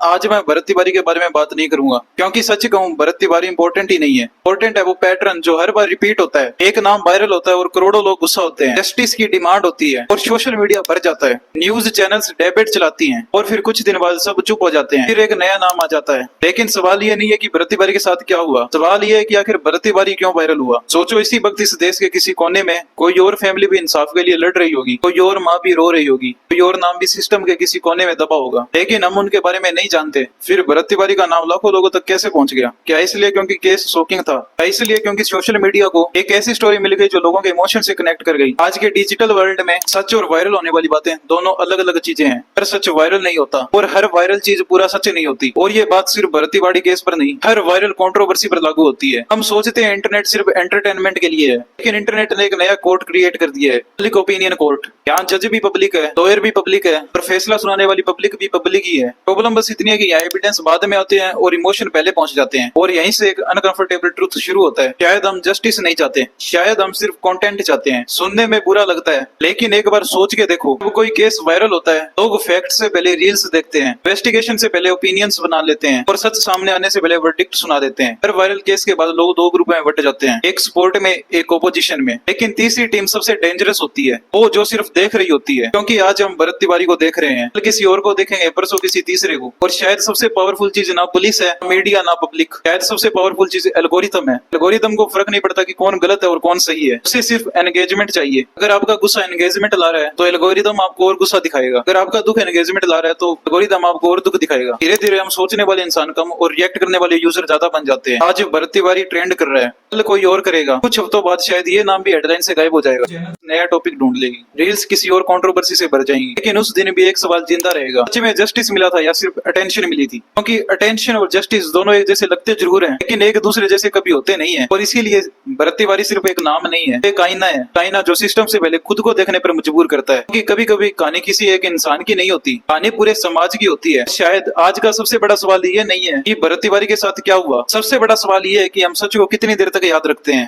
आज मैं भरत तिवारी के बारे में बात नहीं करूंगा क्योंकि सच कहूं भरत तिवारी इंपॉर्टेंट ही नहीं है। इंपॉर्टेंट है वो पैटर्न जो हर बार रिपीट होता है। एक नाम वायरल होता है और करोड़ों लोग गुस्सा होते हैं। जस्टिस की डिमांड होती है और सोशल मीडिया भर जाता है। न्यूज चैनल्स डिबेट चलाती हैं और फिर कुछ दिन बाद सब चुप हो जाते हैं। फिर एक नया नाम आ जाता है। लेकिन सवाल ये नहीं है कि भरत तिवारी के साथ क्या हुआ, सवाल ये है कि आखिर भरत तिवारी क्यों वायरल हुआ। सोचो इसी वक्त इस देश के किसी कोने में कोई और फैमिली भी इंसाफ के लिए लड़ रही होगी, कोई और माँ भी रो रही होगी, कोई और नाम भी सिस्टम के किसी कोने में दबा होगा, लेकिन हम उनके बारे में नहीं जानते। फिर भरत तिवारी का नाम लाखों लोगों तक कैसे पहुंच गया? क्या इसलिए क्योंकि केस शॉकिंग था? क्या इसलिए क्योंकि सोशल मीडिया को एक ऐसी स्टोरी मिल गई जो लोगों के इमोशन से कनेक्ट कर गई? आज के डिजिटल वर्ल्ड में सच और वायरल होने वाली बातें दोनों अलग अलग चीजें हैं। हर सच वायरल नहीं होता और हर वायरल चीज पूरा सच नहीं होती। और ये बात सिर्फ भरत तिवारी केस पर नहीं, हर वायरल कंट्रोवर्सी पर लागू होती है। हम सोचते हैं इंटरनेट सिर्फ एंटरटेनमेंट के लिए है, लेकिन इंटरनेट ने एक नया कोर्ट क्रिएट कर दिया है, पब्लिक ओपिनियन कोर्ट। यहाँ जज भी पब्लिक है, लॉयर भी पब्लिक है और फैसला सुनाने वाली पब्लिक भी पब्लिक ही है। प्रॉब्लम बस इतनी है कि यहाँ एविडेंस बाद में आते हैं और इमोशन पहले पहुंच जाते हैं और यहीं से एक अनकंफर्टेबल ट्रुथ शुरू होता है। शायद हम जस्टिस नहीं चाहते, शायद हम सिर्फ कंटेंट चाहते हैं। सुनने में बुरा लगता है, लेकिन एक बार सोच के देखो, जब कोई केस वायरल होता है लोग फैक्ट से पहले रील्स देखते हैं, इन्वेस्टिगेशन से पहले ओपिनियंस बना लेते हैं और सच सामने आने से पहले वर्डिक्ट सुना देते हैं। हर वायरल केस के बाद लोग दो ग्रुप में बट जाते हैं, एक सपोर्ट में, एक ओपोजिशन में। लेकिन तीसरी टीम सबसे डेंजरस होती है, वो जो सिर्फ देख रही होती है। क्योंकि आज हम भरत तिवारी को देख रहे हैं, कल किसी और को देखेंगे, परसों किसी तीसरे को। और शायद सबसे पावरफुल चीज ना पुलिस है, मीडिया ना पब्लिक, शायद सबसे पावरफुल चीज एल्गोरिथम है। एल्गोरिथम को फर्क नहीं पड़ता कि कौन गलत है और कौन सही है, उसे सिर्फ एंगेजमेंट चाहिए। अगर आपका गुस्सा एंगेजमेंट ला रहा है तो एल्गोरिथम आपको और गुस्सा दिखाएगा। अगर आपका दुख एंगेजमेंट ला रहा है तो एल्गोरिथम आपको और दुख दिखाएगा। धीरे धीरे हम सोचने वाले इंसान कम और रिएक्ट करने वाले यूजर ज्यादा बन जाते हैं। आज भरत तिवारी ट्रेंड कर रहा है, कल कोई और करेगा, कुछ हफ्तों बाद शायद ये नाम भी हेडलाइन से गायब हो जाएगा, नया टॉपिक ढूंढ लेगी, रील्स किसी और कंट्रोवर्सी से भर जाएंगी। लेकिन उस दिन भी एक सवाल जिंदा रहेगा, सच में जस्टिस मिला था या सिर्फ अटेंशन मिली थी? क्योंकि अटेंशन और जस्टिस दोनों एक जैसे लगते जरूर हैं, लेकिन एक दूसरे जैसे कभी होते नहीं है। और इसीलिए भरत तिवारी सिर्फ एक नाम नहीं है, एक आईना है। आईना जो सिस्टम से पहले खुद को देखने पर मजबूर करता है। क्योंकि कभी कभी कहानी किसी एक इंसान की नहीं होती, कहानी पूरे समाज की होती है। शायद आज का सबसे बड़ा सवाल ये नहीं है कि भरत तिवारी के साथ क्या हुआ, सबसे बड़ा सवाल ये है कि हम सच को कितनी देर तक याद रखते हैं।